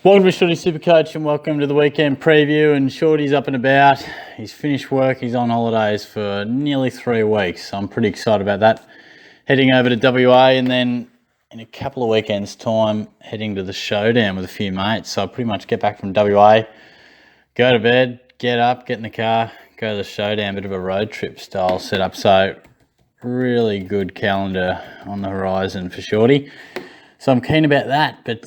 Welcome to Shorty Supercoach and welcome to the weekend preview. And Shorty's up and about. He's finished work. He's on holidays for nearly 3 weeks. So I'm pretty excited about that. Heading over to WA and then in a couple of weekends' time, heading to the showdown with a few mates. So I'll pretty much get back from WA, go to bed, get up, get in the car, go to the showdown. Bit of a road trip style setup. So really good calendar on the horizon for Shorty. So I'm keen about that, but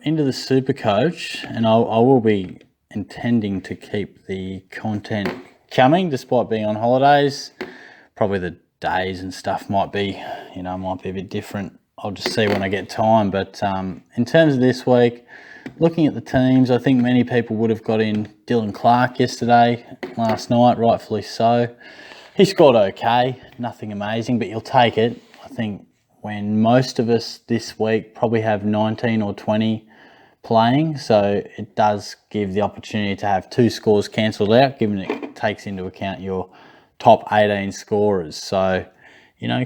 into the Supercoach, and I will be intending to keep the content coming despite being on holidays. Probably the days and stuff might be a bit different. I'll just see when I get time. But in terms of this week, looking at the teams, I think many people would have got in Dylan Clark last night, rightfully so. He scored okay, nothing amazing, but you'll take it. I think when most of us this week probably have 19 or 20 playing. So it does give the opportunity to have 2 scores cancelled out, given it takes into account your top 18 scorers. So,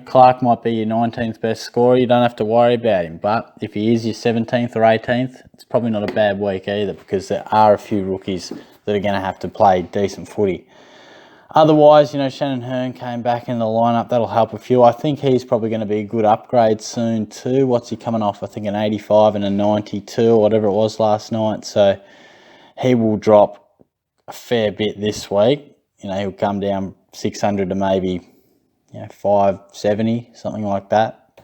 Clark might be your 19th best scorer. You don't have to worry about him. But if he is your 17th or 18th, it's probably not a bad week either, because there are a few rookies that are going to have to play decent footy. Otherwise, Shannon Hearn came back in the lineup. That'll help a few. I think he's probably going to be a good upgrade soon too. What's he coming off? I think an 85 and a 92 or whatever it was last night. So he will drop a fair bit this week. He'll come down 600 to maybe 570, something like that.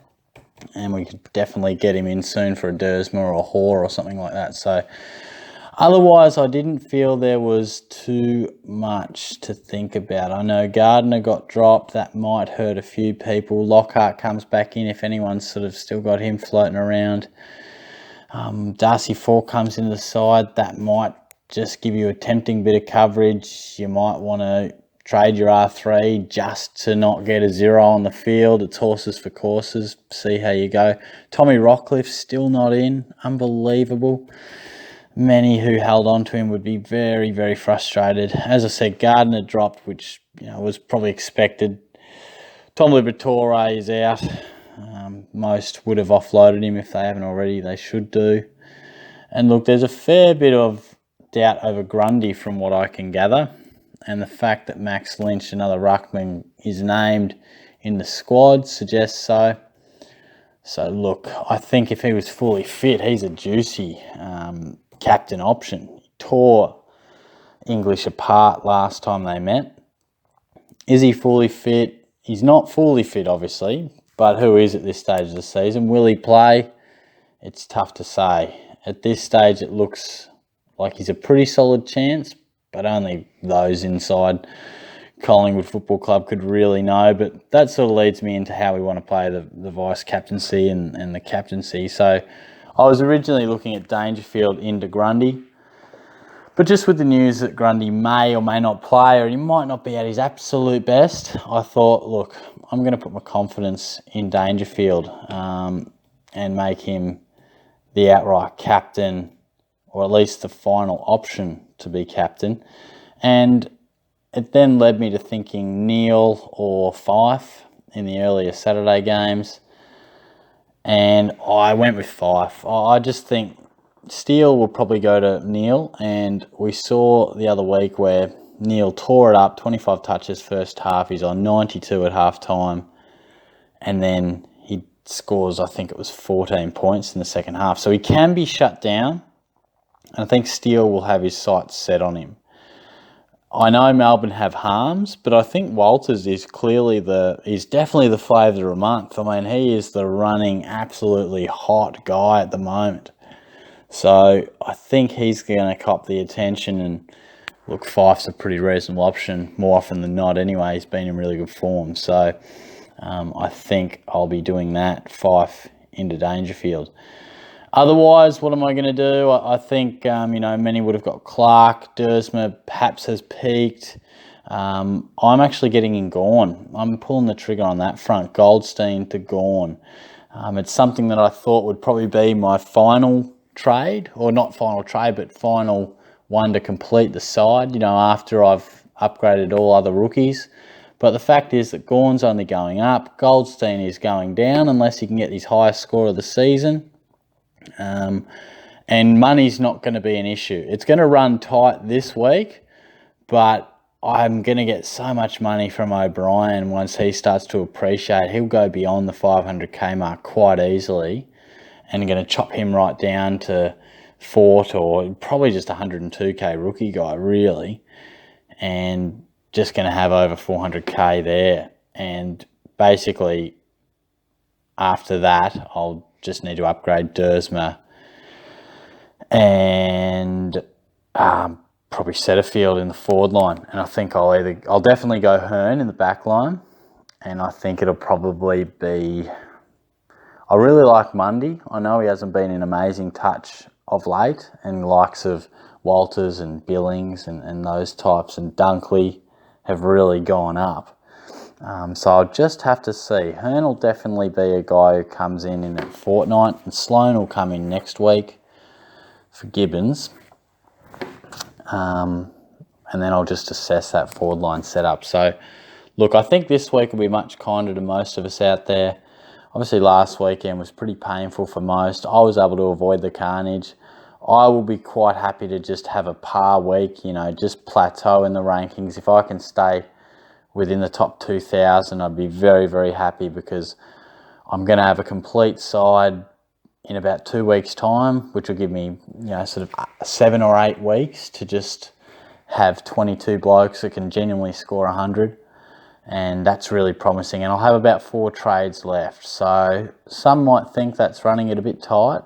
And we could definitely get him in soon for a Dersma or a Hoare or something like that. So otherwise, I didn't feel there was too much to think about. I know Gardner got dropped. That might hurt a few people. Lockhart comes back in if anyone's sort of still got him floating around. Darcy Ford comes into the side. That might just give you a tempting bit of coverage. You might want to trade your R3 just to not get a 0 on the field. It's horses for courses. See how you go. Tommy Rockcliffe still not in. Unbelievable. Many who held on to him would be very, very frustrated. As I said, Gardner dropped, which was probably expected. Tom Liberatore is out. Most would have offloaded him if they haven't already. They should do. And look, there's a fair bit of doubt over Grundy from what I can gather. And the fact that Max Lynch, another ruckman, is named in the squad suggests so. So look, I think if he was fully fit, he's a juicy captain option. He tore English apart last time they met. Is he fully fit? He's not fully fit, obviously, but who is at this stage of the season? Will he play? It's tough to say. At this stage, it looks like he's a pretty solid chance, but only those inside Collingwood Football Club could really know. But that sort of leads me into how we want to play the vice-captaincy and the captaincy. So I was originally looking at Dangerfield into Grundy, but just with the news that Grundy may or may not play, or he might not be at his absolute best, I thought, look, I'm going to put my confidence in Dangerfield and make him the outright captain, or at least the final option to be captain. And it then led me to thinking Neil or Fife in the earlier Saturday games. And I went with Fife. I just think Steele will probably go to Neil. And we saw the other week where Neil tore it up, 25 touches first half. He's on 92 at half time. And then he scores, I think it was 14 points in the second half. So he can be shut down. And I think Steele will have his sights set on him. I know Melbourne have harms, but I think Walters is definitely the flavour of the month. I mean, he is the running, absolutely hot guy at the moment. So I think he's going to cop the attention. And look, Fife's a pretty reasonable option more often than not anyway. He's been in really good form. So I think I'll be doing that, Fife into Dangerfield. Otherwise, what am I going to do? I think, many would have got Clark. Dersma perhaps has peaked. I'm actually getting in Gawn. I'm pulling the trigger on that front. Goldstein to Gawn. It's something that I thought would probably be my final trade, or not final trade, but final one to complete the side, after I've upgraded all other rookies. But the fact is that Gawn's only going up. Goldstein is going down unless he can get his highest score of the season. And money's not going to be an issue. It's going to run tight this week, but I'm going to get so much money from O'Brien once he starts to appreciate. He'll go beyond the 500k mark quite easily, and I'm going to chop him right down to Fort, or probably just 102k rookie guy, really, and just going to have over 400k there. And basically, after that, I'll just need to upgrade Dersma and probably Setterfield in the forward line. And I think I'll definitely go Hearn in the back line, and I think it'll probably be, I really like Mundy. I know he hasn't been an amazing touch of late, and the likes of Walters and Billings and those types and Dunkley have really gone up. So I'll just have to see. Hearn will definitely be a guy who comes in a fortnight, and Sloan will come in next week for Gibbons. And then I'll just assess that forward line setup. So, look, I think this week will be much kinder to most of us out there. Obviously, last weekend was pretty painful for most. I was able to avoid the carnage. I will be quite happy to just have a par week, just plateau in the rankings. If I can stay within the top 2,000, I'd be very, very happy, because I'm going to have a complete side in about 2 weeks' time, which will give me, sort of 7 or 8 weeks to just have 22 blokes that can genuinely score 100. And that's really promising. And I'll have about 4 trades left. So some might think that's running it a bit tight,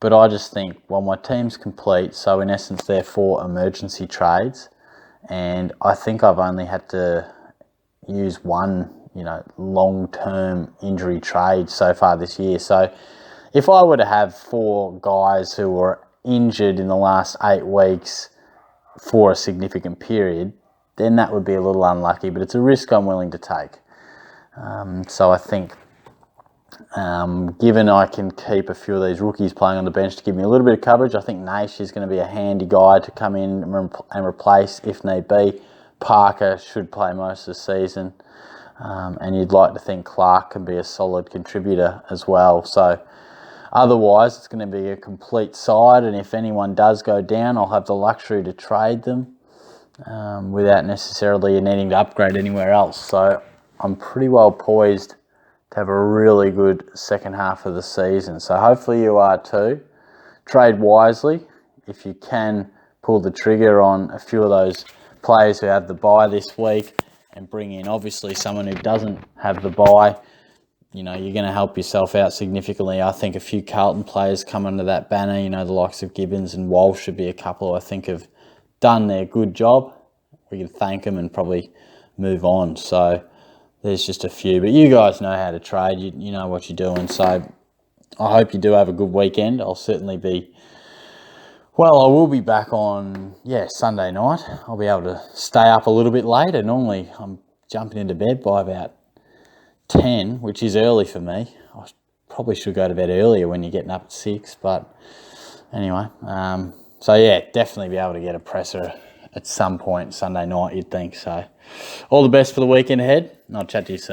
but I just think, well, my team's complete. So in essence, they're 4 emergency trades. And I think I've only had to use 1, long-term injury trade so far this year. So if I were to have 4 guys who were injured in the last 8 weeks for a significant period, then that would be a little unlucky, but it's a risk I'm willing to take. So I think, given I can keep a few of these rookies playing on the bench to give me a little bit of coverage, I think Naish is going to be a handy guy to come in and replace if need be. Parker should play most of the season, and you'd like to think Clark can be a solid contributor as well. So otherwise, it's going to be a complete side, and if anyone does go down, I'll have the luxury to trade them without necessarily needing to upgrade anywhere else. So I'm pretty well poised to have a really good second half of the season. So hopefully you are too. Trade wisely. If you can, pull the trigger on a few of those players who have the bye this week, and bring in obviously someone who doesn't have the bye. You're going to help yourself out significantly. I think a few Carlton players come under that banner. The likes of Gibbons and Walsh should be a couple who I think have done their good job. We can thank them and probably move on. So there's just a few. But you guys know how to trade. You know what you're doing. So I hope you do have a good weekend. I'll certainly be... Well, I will be back on, Sunday night. I'll be able to stay up a little bit later. Normally I'm jumping into bed by about 10, which is early for me. I probably should go to bed earlier when you're getting up at 6, but anyway. Definitely be able to get a presser at some point Sunday night, you'd think. So all the best for the weekend ahead, and I'll chat to you soon.